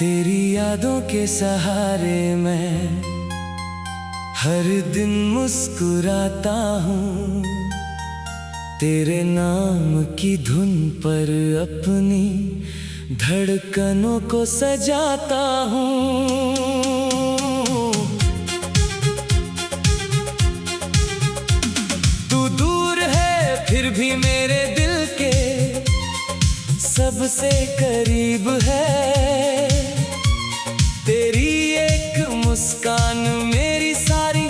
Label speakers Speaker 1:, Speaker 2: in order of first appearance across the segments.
Speaker 1: तेरी यादों के सहारे मैं हर दिन मुस्कुराता हूँ। तेरे नाम की धुन पर अपनी धड़कनों को सजाता हूँ। तू दूर है फिर भी मेरे दिल के सबसे करीब है। तेरी एक मुस्कान मेरी सारी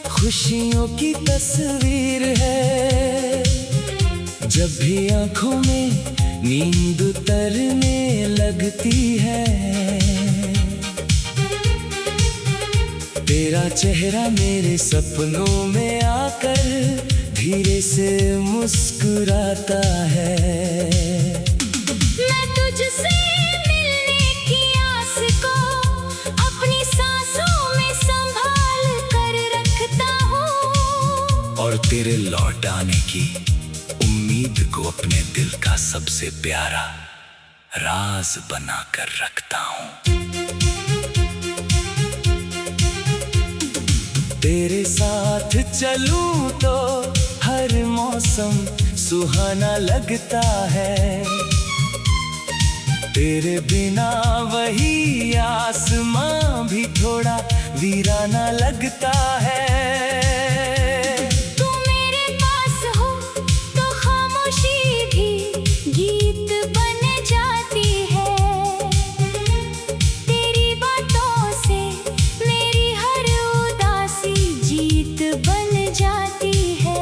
Speaker 1: खुशियों की तस्वीर है। जब भी आँखों में नींद उतरने लगती है, तेरा चेहरा मेरे सपनों में आकर धीरे से मुस्कुराता है।
Speaker 2: मैं तुझसे मिलने की आस को अपनी सांसों में संभाल कर रखता हूँ,
Speaker 1: और तेरे लौट आने की उम्मीद को अपने दिल का सबसे प्यारा राज बना कर रखता हूँ। तेरे साथ चलूं तो हर मौसम सुहाना लगता है। तेरे बिना वही आसमां भी थोड़ा वीराना लगता है।
Speaker 2: तू मेरे पास हो तो खामोशी भी गीत बन जाती है। तेरी बातों से मेरी हर उदासी जीत बन जाती है।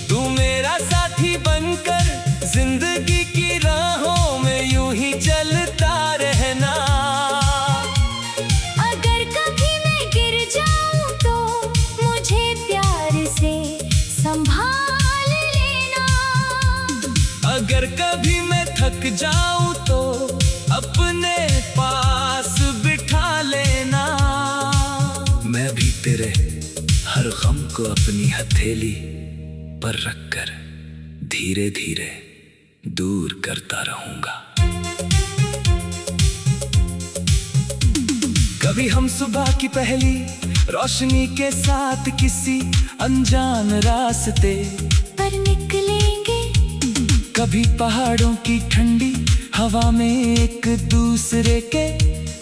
Speaker 1: तू मेरा साथी बनकर जिंदगी की राहों में यूं ही चलता रहना।
Speaker 2: अगर कभी मैं गिर जाऊं तो मुझे प्यार से संभाल लेना।
Speaker 1: अगर कभी मैं थक जाऊं तो अपने पास बिठा लेना। मैं भी तेरे हर गम को अपनी हथेली पर रखकर धीरे धीरे दूर करता रहूंगा। कभी हम सुबह की पहली रोशनी के साथ किसी अनजान रास्ते
Speaker 2: पर निकलेंगे।
Speaker 1: कभी पहाड़ों की ठंडी हवा में एक दूसरे के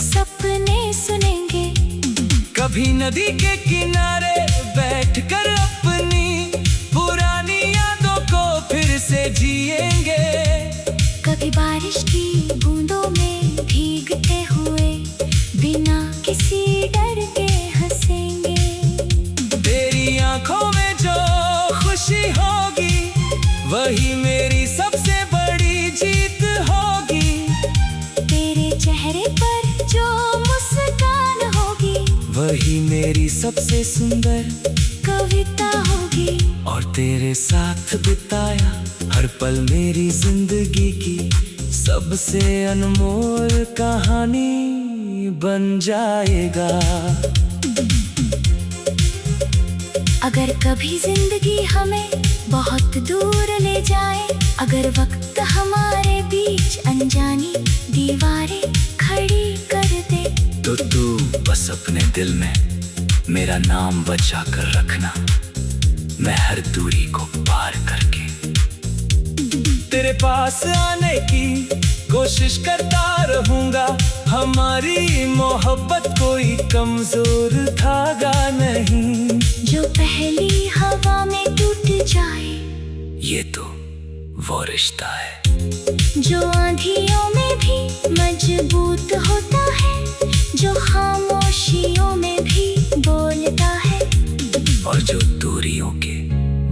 Speaker 2: सपने सुनेंगे।
Speaker 1: कभी नदी के किनारे बैठकर अपनी पुरानी यादों को फिर से जिएंगे।
Speaker 2: कभी बारिश की बूंदों में भीगते हुए बिना किसी डर के हंसेंगे।
Speaker 1: तेरी आंखों में जो खुशी होगी वही मेरी सबसे बड़ी जीत होगी।
Speaker 2: तेरे चेहरे पर जो मुस्कान होगी
Speaker 1: वही मेरी सबसे सुंदर
Speaker 2: कविता होगी।
Speaker 1: और तेरे साथ बिताया हर पल मेरी जिंदगी की सबसे अनमोल कहानी बन जाएगा।
Speaker 2: अगर कभी जिंदगी हमें बहुत दूर ले जाए, अगर वक्त हमारे बीच अनजानी दीवारें खड़ी कर दे,
Speaker 1: तो तू बस अपने दिल में मेरा नाम बचा कर रखना। मैं हर दूरी को पार करके तेरे पास आने की कोशिश करता रहूंगा। हमारी मोहब्बत कोई कमजोर धागा नहीं
Speaker 2: जो पहली हवा में टूट जाए।
Speaker 1: ये तो वो रिश्ता है
Speaker 2: जो आंधियों में भी मजबूत होता है, जो खामोशियों में भी बोलता है,
Speaker 1: और जो दूरियों के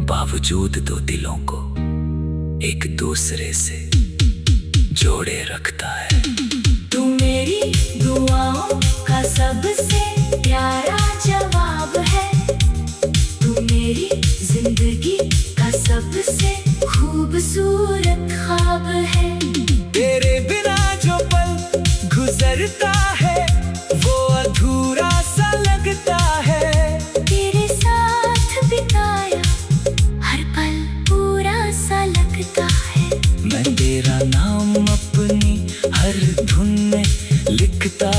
Speaker 1: बावजूद दो दिलों को एक दूसरे से जोड़े रखता है।
Speaker 2: तू मेरी दुआओं का सबसे प्यारा जवाब है। तू मेरी जिंदगी का सबसे खूबसूरत ख्वाब है।
Speaker 1: तेरे बिना जो पल गुजरता है वो अधूरा सा लगता है।
Speaker 2: तेरे साथ बिताया हर पल पूरा सा लगता है।
Speaker 1: मैं तेरा नाम अपनी हर धुन में लिखता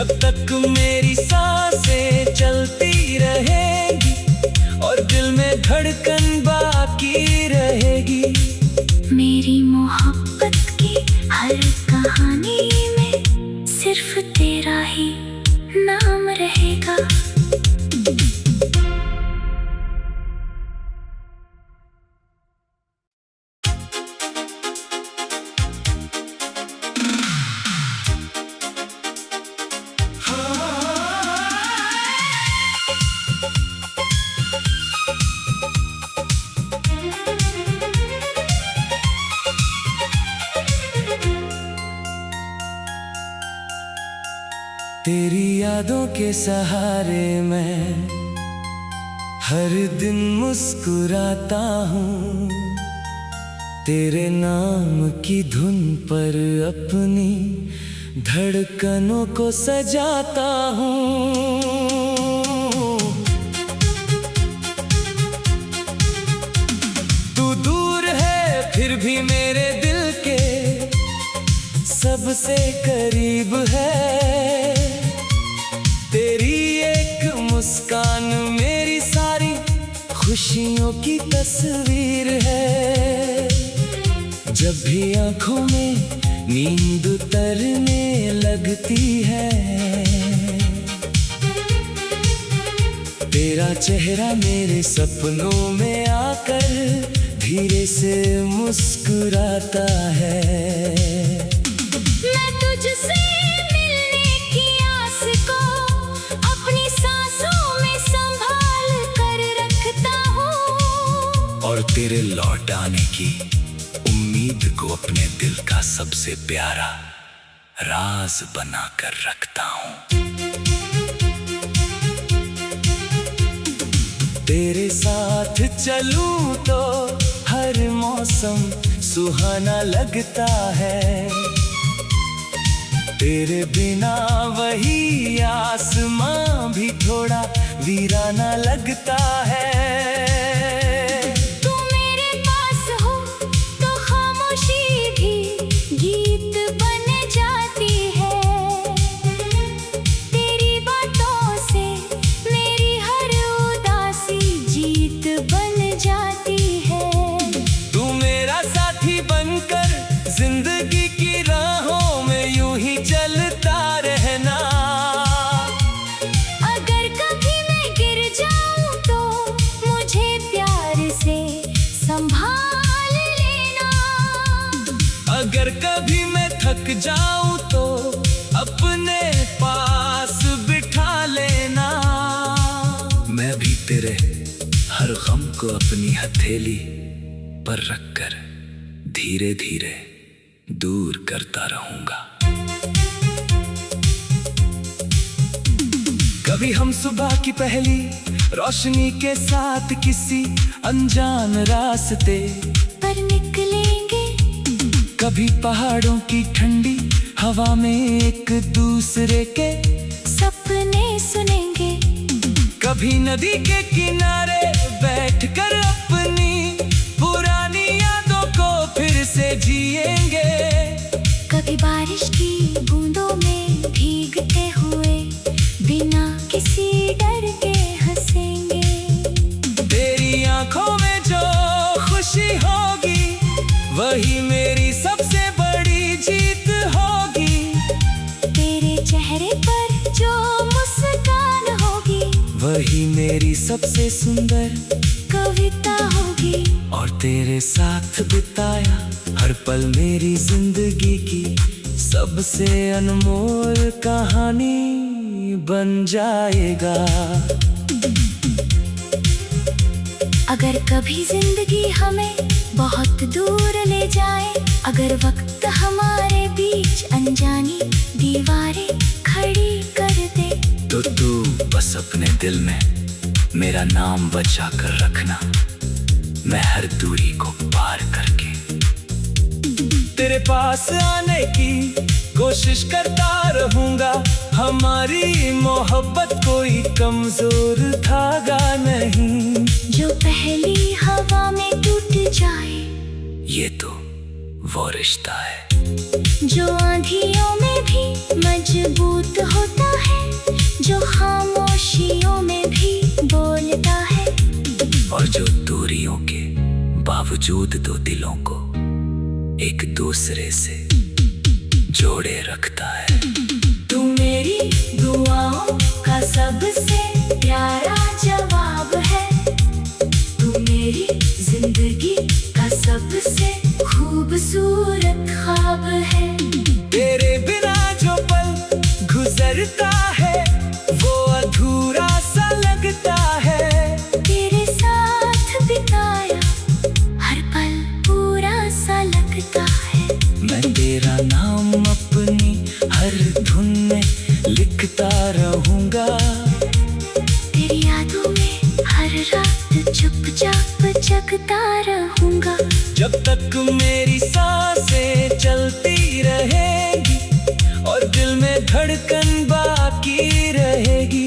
Speaker 1: जब तक मेरी सांसें चलती रहेगी और दिल में धड़कन बाकी रहेगी।
Speaker 2: मेरी मोहब्बत की हर कहानी में सिर्फ तेरा ही नाम रहेगा।
Speaker 1: तेरी यादों के सहारे मैं हर दिन मुस्कुराता हूँ, तेरे नाम की धुन पर अपनी धड़कनों को सजाता हूँ। तू दूर है फिर भी मेरे दिल के सबसे करीब है। तेरी एक मुस्कान मेरी सारी खुशियों की तस्वीर है। जब भी आंखों में नींद उतरने लगती है, तेरा चेहरा मेरे सपनों में आकर धीरे से मुस्कुराता है।
Speaker 2: मैं तुझसे मिलने की आस को अपनी सांसों में संभाल कर रखता हूँ,
Speaker 1: और तेरे लौट आने की उम्मीद को अपने दिल का सबसे प्यारा राज बना कर रखता हूँ। तेरे साथ चलूं तो हर मौसम सुहाना लगता है। तेरे बिना वही आसमां भी थोड़ा वीराना लगता है।
Speaker 2: तू मेरे पास हो तो खामोशी भी गीत बन जाती है। तेरी बातों से मेरी हर उदासी जीत बन जाती है।
Speaker 1: तू मेरा साथी बनकर जिंदगी की राहों में यूं ही चलता रहना।
Speaker 2: अगर कभी मैं गिर जाऊं तो मुझे प्यार से संभाल लेना।
Speaker 1: अगर कभी मैं थक जाऊं तो अपने पास बिठा लेना। मैं भी तेरे हर गम को अपनी हथेली पर रखकर धीरे धीरे दूर करता रहूंगा। कभी हम सुबह की पहली रोशनी के साथ किसी अनजान रास्ते
Speaker 2: पर निकलेंगे,
Speaker 1: कभी पहाड़ों की ठंडी हवा में एक दूसरे के
Speaker 2: सपने सुनेंगे,
Speaker 1: कभी नदी के किनारे बैठकर अपनी पुरानी यादों को फिर से जिएंगे,
Speaker 2: कभी बारिश की बूंदों में भीगते हुए बिना किसी डर के हंसेंगे।
Speaker 1: तेरी आंखों में जो खुशी होगी वही मेरी सबसे बड़ी जीत होगी।
Speaker 2: तेरे चेहरे पर जो मुस्कान होगी
Speaker 1: वही मेरी सबसे सुंदर
Speaker 2: कविता होगी।
Speaker 1: और तेरे साथ बिताया हर पल मेरी जिंदगी की सबसे अनमोल कहानी बन जाएगा।
Speaker 2: अगर कभी जिंदगी हमें बहुत दूर ले जाए, अगर वक्त हमारे बीच अनजानी दीवारें खड़ी कर दे,
Speaker 1: तो तू बस अपने दिल में मेरा नाम बचा कर रखना। मैं हर दूरी को पार करके तेरे पास आने की कोशिश करता रहूंगा। हमारी मोहब्बत कोई कमजोर धागा नहीं
Speaker 2: जो पहली हवा में टूट जाए।
Speaker 1: ये तो वो रिश्ता है
Speaker 2: जो आंधियों में भी मजबूत होता है, जो खामोशियों में भी बोलता है,
Speaker 1: और जो दूरियों के बावजूद दो दिलों को एक दूसरे से जोड़े रखता है।
Speaker 2: तू मेरी दुआओं का सबसे प्यारा जवाब है, तू मेरी जिंदगी का सबसे खूबसूरत ख्वाब है।
Speaker 1: तेरे बिना जो पल गुजरता है वो अधूरा सा लगता है।
Speaker 2: तेरे साथ बिताया हर पल पूरा सा लगता है।
Speaker 1: मैं तेरा नाम अपनी हर धुन में लिखता रहूंगा।
Speaker 2: तेरी यादों में हर रात चुपचाप जगता रहूंगा।
Speaker 1: जब तक मेरी सांसें चलती रहेगी और दिल में धड़कन बाकी रहेगी।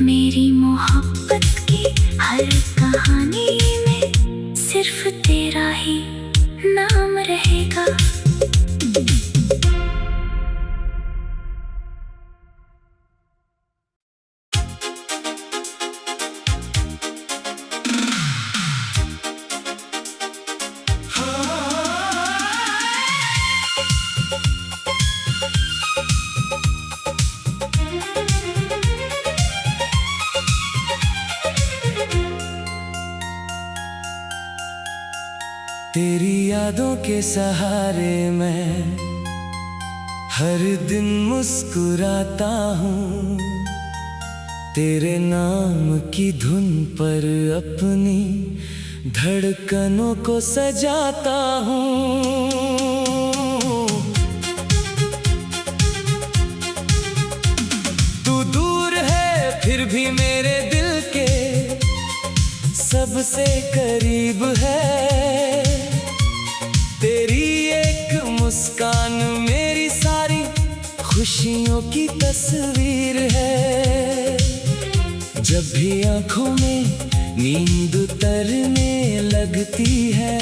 Speaker 2: मेरी मोहब्बत की हर कहानी में सिर्फ तेरा ही नाम रहेगा।
Speaker 1: तेरी यादों के सहारे मैं हर दिन मुस्कुराता हूँ। तेरे नाम की धुन पर अपनी धड़कनों को सजाता हूँ। तू दूर है फिर भी मेरे दिल के सबसे करीब है। तेरी एक मुस्कान मेरी सारी खुशियों की तस्वीर है। जब भी आंखों में नींद उतरने लगती है,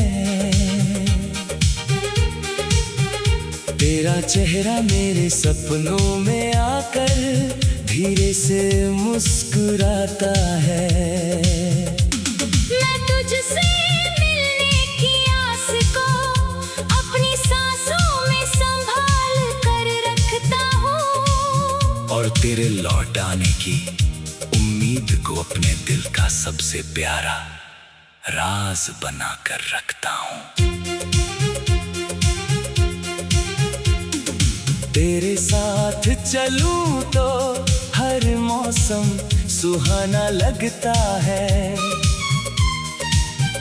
Speaker 1: तेरा चेहरा मेरे सपनों में आकर धीरे से मुस्कुराता है।
Speaker 2: मैं तुझसे मिलने की आस को अपनी सांसों में संभाल कर रखता हूँ,
Speaker 1: और तेरे लौट आने की उम्मीद को अपने दिल का सबसे प्यारा राज बना कर रखता हूँ। तेरे साथ चलूं तो हर मौसम सुहाना लगता है।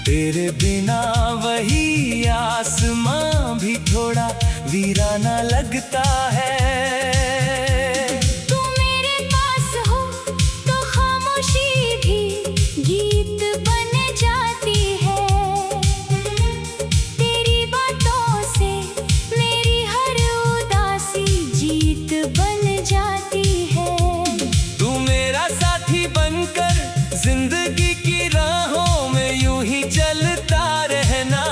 Speaker 1: तेरे बिना वही आसमां भी थोड़ा वीराना लगता है।
Speaker 2: तू मेरे पास हो तो खामोशी भी गीत बन जाती है। तेरी बातों से मेरी हर उदासी जीत बन जाती है।
Speaker 1: तू मेरा साथी बनकर जिंदगी की राहों में यूं ही चलता रहना।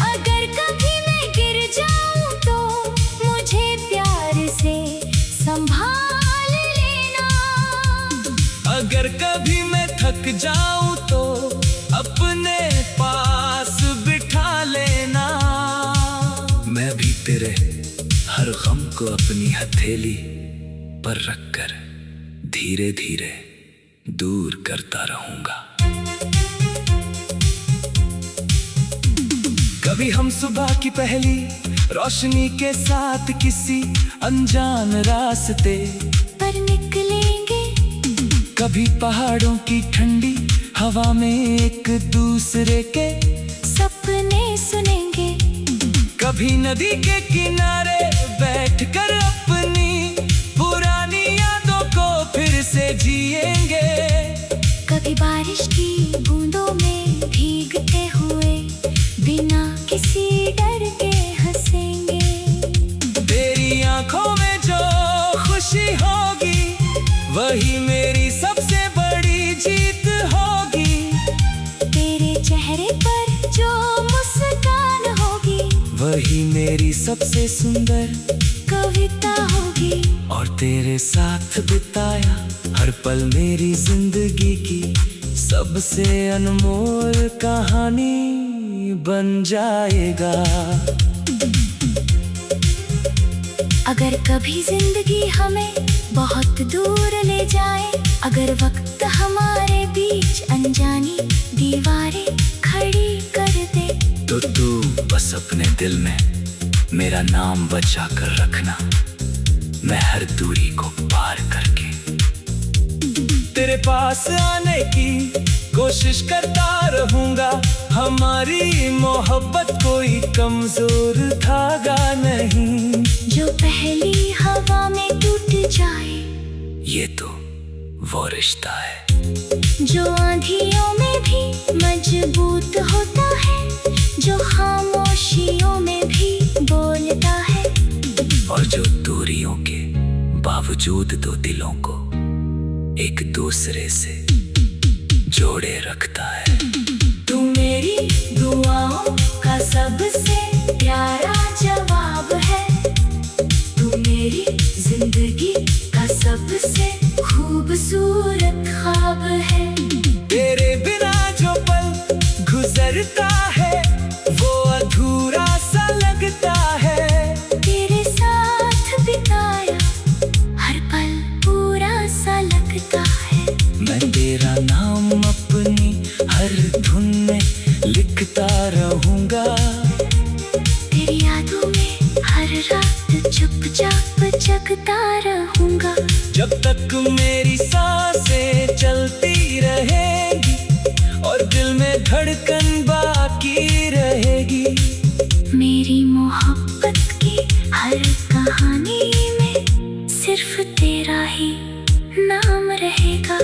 Speaker 2: अगर कभी मैं गिर जाऊं तो मुझे प्यार से संभाल लेना।
Speaker 1: अगर कभी मैं थक जाऊं तो अपने पास बिठा लेना। मैं भी तेरे हर गम को अपनी हथेली पर रखकर धीरे धीरे दूर करता रहूंगा। कभी हम सुबह की पहली रोशनी के साथ किसी अनजान रास्ते
Speaker 2: पर निकलेंगे,
Speaker 1: कभी पहाड़ों की ठंडी हवा में एक दूसरे के
Speaker 2: सपने सुनेंगे,
Speaker 1: कभी नदी के किनारे बैठकर अपनी पुरानी यादों को फिर से जिएंगे।
Speaker 2: कभी बारिश की बूंदों में भीगते हुए बिना किसी डर के हंसेंगे।
Speaker 1: तेरी आंखों में जो खुशी होगी वही मेरी सबसे बड़ी जीत होगी।
Speaker 2: तेरे चेहरे पर जो मुस्कान
Speaker 1: मेरी सबसे सुंदर
Speaker 2: कविता होगी।
Speaker 1: और तेरे साथ बिताया हर पल मेरी जिंदगी की सबसे अनमोल कहानी बन जाएगा।
Speaker 2: अगर कभी जिंदगी हमें बहुत दूर ले जाए, अगर वक्त हमारे बीच अनजानी दीवारें खड़ी कर दे,
Speaker 1: तो तू बस अपने दिल में मेरा नाम बचा कर रखना, मैं हर दूरी को पार करके तेरे पास आने की कोशिश करता रहूंगा। हमारी मोहब्बत कोई कमजोर धागा नहीं,
Speaker 2: जो पहली हवा में टूट जाए।
Speaker 1: ये तो वो रिश्ता है
Speaker 2: जो आंधियों में भी मजबूत होता है, जो खामोशियों में भी बोलता है,
Speaker 1: और जो दूरियों के बावजूद दो दिलों को एक दूसरे से जोड़े रखता है।
Speaker 2: तू मेरी दुआओं का सबसे प्यारा जवाब है, तू मेरी जिंदगी का सबसे खूबसूरत ख्वाब है।
Speaker 1: तेरे बिना जो पल गुजरता है वो अधूरा सा लगता है,
Speaker 2: तेरे साथ बिताया हर पल पूरा सा लगता है।
Speaker 1: मैं तेरा नाम अपनी हर धुन में लिखता रहूंगा,
Speaker 2: तेरी यादों में हर रात चुपचाप जगता रहूंगा।
Speaker 1: जब तक मेरी सांसें चलती रहेगी और दिल में धड़कन बाकी रहेगी,
Speaker 2: मेरी मोहब्बत की हर कहानी में सिर्फ तेरा ही नाम रहेगा।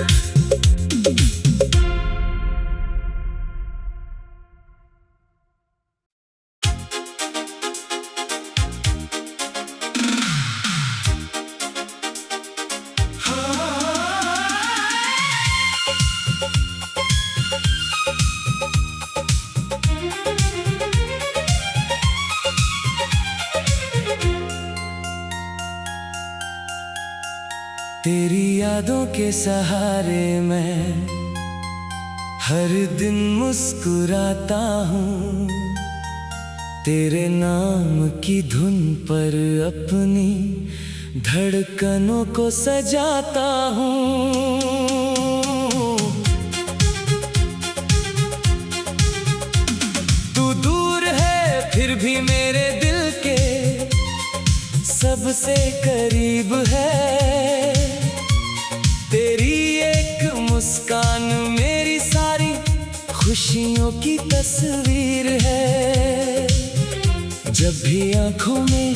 Speaker 1: तेरी यादों के सहारे मैं हर दिन मुस्कुराता हूँ, तेरे नाम की धुन पर अपनी धड़कनों को सजाता हूँ। तू दूर है फिर भी मेरे दिल के सबसे करीब है, तेरी एक मुस्कान मेरी सारी खुशियों की तस्वीर है। जब भी आंखों में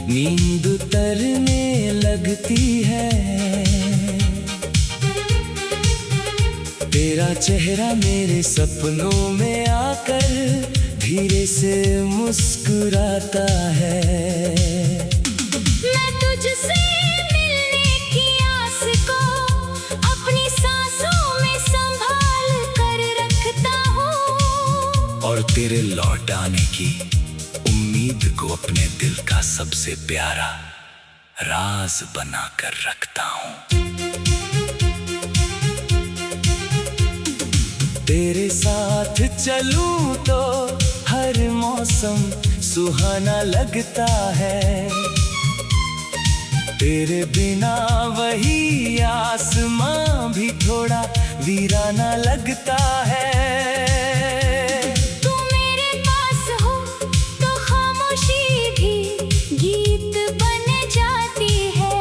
Speaker 1: नींद उतरने लगती है, तेरा चेहरा मेरे सपनों में आकर धीरे से मुस्कुराता है।
Speaker 2: मैं तुझसे मिलने की आस को अपनी सांसों में संभाल कर रखता हूँ,
Speaker 1: और तेरे लौट आने की उम्मीद को अपने दिल का सबसे प्यारा राज बना कर रखता हूँ। तेरे साथ चलूं तो हर मौसम सुहाना लगता है, तेरे बिना वही आसमां भी थोड़ा वीराना लगता है।
Speaker 2: तू मेरे पास हो तो खामोशी भी गीत बन जाती है,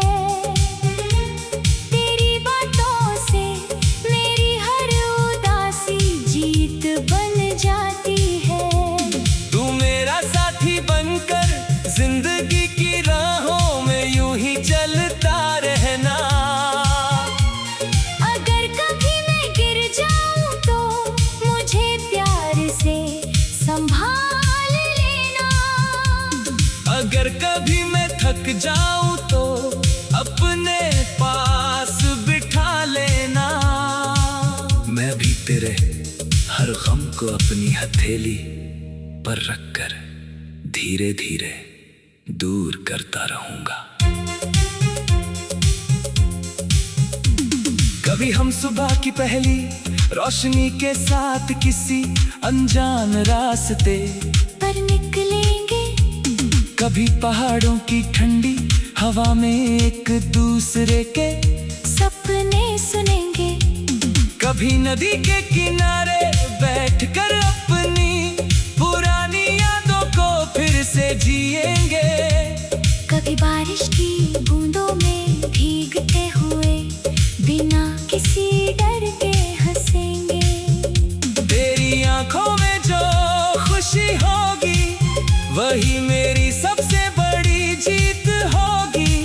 Speaker 2: तेरी बातों से मेरी हर उदासी जीत बन जाती है।
Speaker 1: तू मेरा साथी बनकर जिंदगी की राहों में यूं ही चलता रहना,
Speaker 2: अगर कभी मैं गिर जाऊं तो मुझे प्यार से संभाल लेना,
Speaker 1: अगर कभी मैं थक जाऊं तो अपने पास बिठा लेना। मैं भी तेरे हर गम को अपनी हथेली पर रखकर धीरे धीरे दूर करता रहूंगा। कभी हम सुबह की पहली रोशनी के साथ किसी अनजान रास्ते
Speaker 2: पर निकलेंगे।
Speaker 1: कभी पहाड़ों की ठंडी हवा में एक दूसरे के
Speaker 2: सपने सुनेंगे।
Speaker 1: कभी नदी के किनारे बैठकर अपनी पुरानी यादों को फिर से जिएंगे।
Speaker 2: कभी बारिश की बूंदों में भीगते हुए बिना किसी डर के हंसेंगे।
Speaker 1: तेरी आंखों में जो खुशी होगी वही मेरी सबसे बड़ी जीत होगी।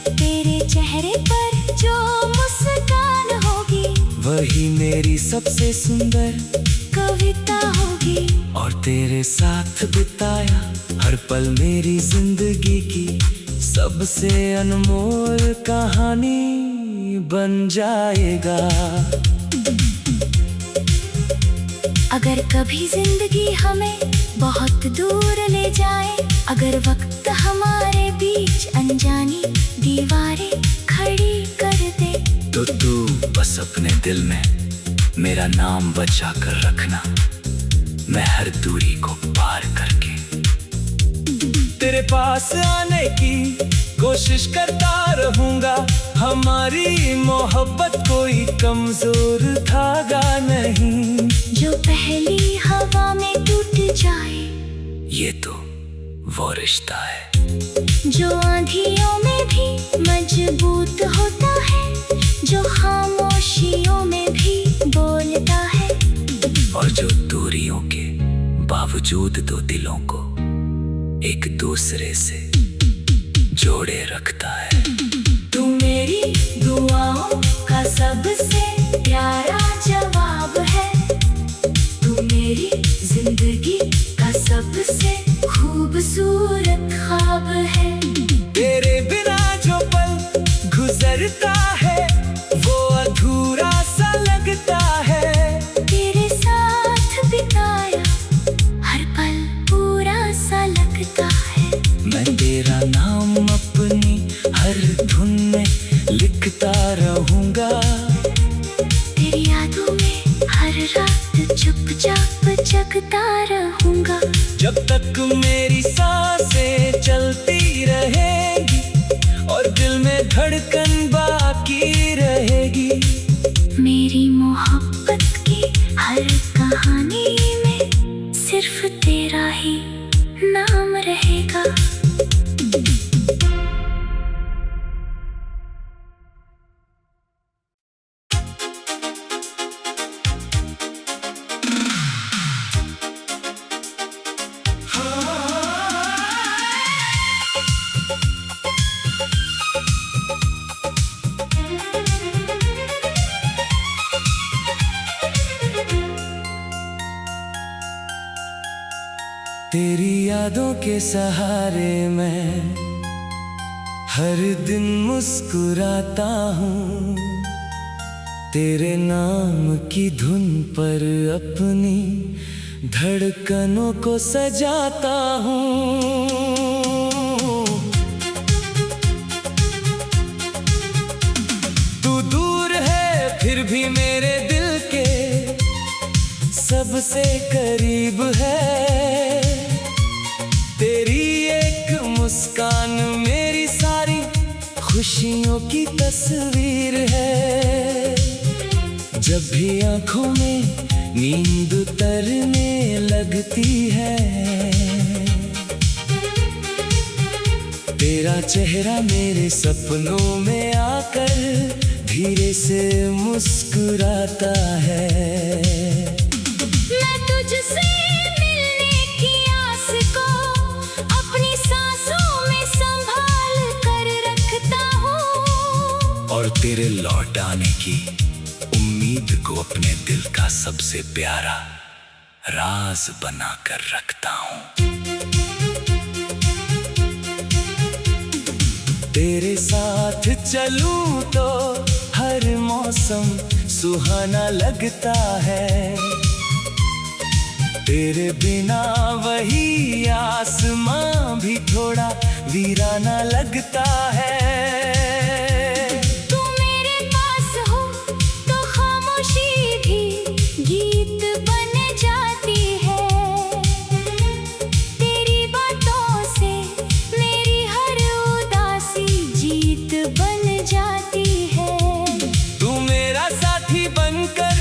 Speaker 2: तेरे चेहरे पर जो मुस्कान होगी
Speaker 1: वही मेरी सबसे सुंदर
Speaker 2: कविता होगी।
Speaker 1: और तेरे साथ बिताया हर पल मेरी जिंदगी की सबसे अनमोल कहानी बन जाएगा।
Speaker 2: अगर कभी जिंदगी हमें बहुत दूर ले जाए, अगर वक्त हमारे बीच अनजानी दीवारें खड़ी कर दे,
Speaker 1: तो तू बस अपने दिल में मेरा नाम बचा कर रखना। मैं हर दूरी को पार करके तेरे पास आने की कोशिश करता रहूंगा। हमारी मोहब्बत कोई कमजोर धागा नहीं
Speaker 2: जो पहली हवा में टूट जाए।
Speaker 1: ये तो वो रिश्ता है
Speaker 2: जो आंधियों में भी मजबूत होता है, जो खामोशियों में भी बोलता है,
Speaker 1: और जो दूरियों के बावजूद दो दिलों को एक दूसरे से जोड़े रखता है।
Speaker 2: तू मेरी दुआओं का सबसे प्यारा जवाब है। तू मेरी जिंदगी का सबसे खूबसूरत ख्वाब है।
Speaker 1: तेरे बिना जो पल गुजरता है वो अधूरा सा लगता है।
Speaker 2: तेरे साथ बिताया हर पल पूरा सा लगता है।
Speaker 1: मैं तेरा नाम अपनी हर धुन में लिखता रहूंगा।
Speaker 2: तेरी यादों में हर रात चुपचाप जगता रहूंगा।
Speaker 1: जब तक मेरी सांसें चलती रहेगी और दिल में धड़कन बाकी रहेगी।
Speaker 2: मेरी मोहब्बत की हर कहानी में सिर्फ तेरा ही नाम रहेगा।
Speaker 1: तेरी यादों के सहारे मैं हर दिन मुस्कुराता हूँ। तेरे नाम की धुन पर अपनी धड़कनों को सजाता हूँ। तू दूर है फिर भी मेरे दिल के सबसे करीब है। तेरी एक मुस्कान मेरी सारी खुशियों की तस्वीर है। जब भी आंखों में नींद उतरने लगती है, तेरा चेहरा मेरे सपनों में आकर धीरे से मुस्कुराता है।
Speaker 2: मैं तुझसे मिलने की आस को अपनी सांसों में संभाल कर रखता हूँ,
Speaker 1: और तेरे लौट आने की उम्मीद को अपने दिल का सबसे प्यारा राज बना कर रखता हूँ। तेरे साथ चलूं तो हर मौसम सुहाना लगता है। तेरे बिना वही आसमां भी थोड़ा वीराना लगता है।
Speaker 2: तू मेरे पास हो तो खामोशी भी गीत बन जाती है। तेरी बातों से मेरी हर उदासी जीत बन जाती है।
Speaker 1: तू मेरा साथी बनकर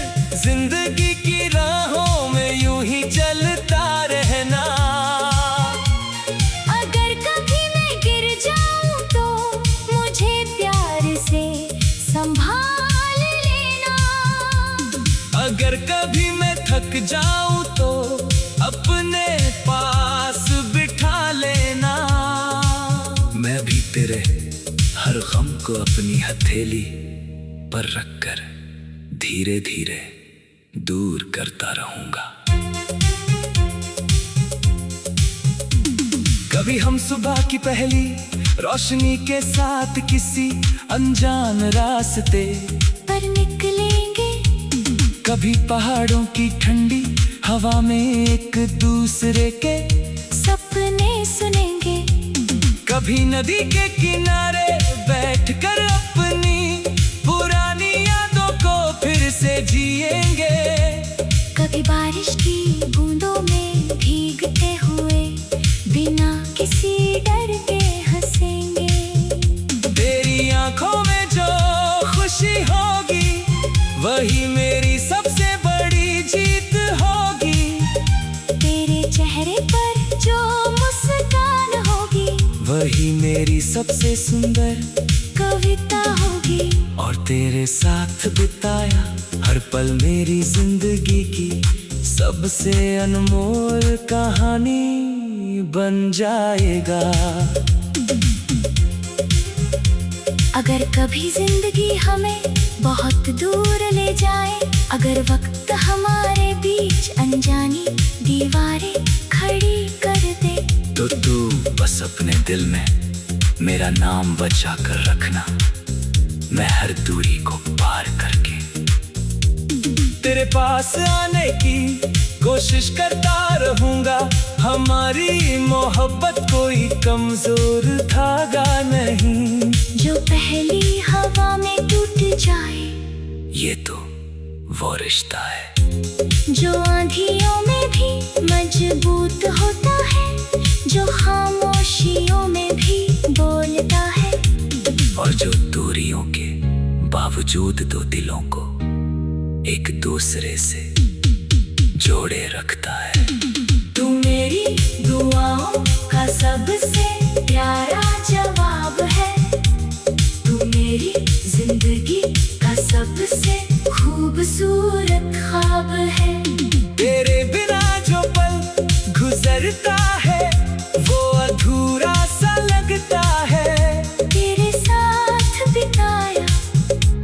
Speaker 1: जिंदगी की राहों में यूं ही चलता रहना।
Speaker 2: अगर कभी मैं गिर जाऊं तो मुझे प्यार से संभाल लेना।
Speaker 1: अगर कभी मैं थक जाऊं तो अपने पास बिठा लेना। मैं भी तेरे हर गम को अपनी हथेली पर रखकर धीरे धीरे दूर करता रहूंगा। कभी हम सुबह की पहली रोशनी के साथ किसी अनजान रास्ते
Speaker 2: पर निकलेंगे।
Speaker 1: कभी पहाड़ों की ठंडी हवा में एक दूसरे के
Speaker 2: सपने सुनेंगे।
Speaker 1: कभी नदी के किनारे बैठकर अपनी पुरानी यादों को फिर से जिएंगे।
Speaker 2: कभी बारिश की बूंदों में भीगते हुए बिना किसी डर के हंसेंगे।
Speaker 1: तेरी आंखों में जो खुशी होगी वही मेरी सबसे बड़ी जीत होगी।
Speaker 2: तेरे चेहरे पर जो मुस्कान होगी
Speaker 1: वही मेरी सबसे सुंदर
Speaker 2: कविता होगी।
Speaker 1: और तेरे साथ बिताया हर पल मेरी जिंदगी की सबसे अनमोल कहानी बन जाएगा।
Speaker 2: अगर कभी जिंदगी हमें बहुत दूर ले जाए, अगर वक्त हमारे बीच अनजानी दीवारें खड़ी कर दे,
Speaker 1: तो तू बस अपने दिल में मेरा नाम बचा कर रखना। मैं हर दूरी को पार करके तेरे पास आने की कोशिश करता रहूंगा। हमारी मोहब्बत कोई कमजोर धागा नहीं
Speaker 2: जो पहली हवा में टूट जाए।
Speaker 1: ये तो वो रिश्ता है
Speaker 2: जो आंधियों में भी मजबूत होता है, जो खामोशियों में भी बोलता है,
Speaker 1: और जो दूरियों के बावजूद दो दिलों को एक दूसरे से जोड़े रखता है।
Speaker 2: तू मेरी दुआओं का सबसे प्यारा जवाब है। तू मेरी जिंदगी का सबसे खूबसूरत ख्वाब है।
Speaker 1: तेरे बिना जो पल गुजरता है वो अधूरा सा लगता है।
Speaker 2: तेरे साथ बिताया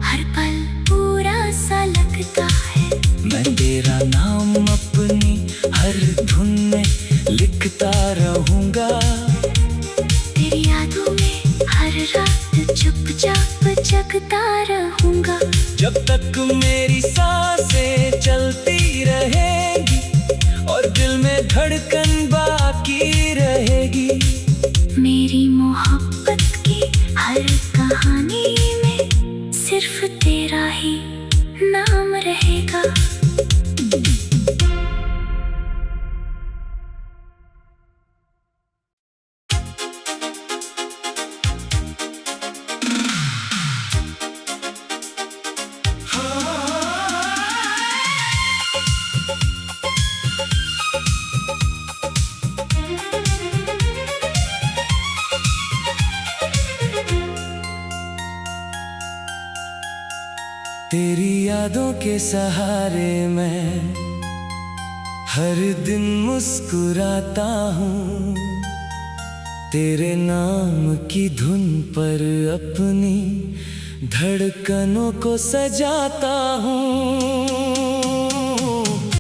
Speaker 2: हर पल पूरा सा लगता है।
Speaker 1: मैं तेरा नाम अपनी हर धुन में लिखता रहूंगा।
Speaker 2: तेरी यादों में हर रात चुपचाप जगता रहूंगा।
Speaker 1: जब तक मेरी सांसें चलती रहेगी और दिल में धड़कन बाकी रहेगी।
Speaker 2: मेरी मोहब्बत की हर कहानी में सिर्फ तेरा ही नाम रहेगा।
Speaker 1: तेरी यादों के सहारे मैं हर दिन मुस्कुराता हूँ। तेरे नाम की धुन पर अपनी धड़कनों को सजाता हूँ।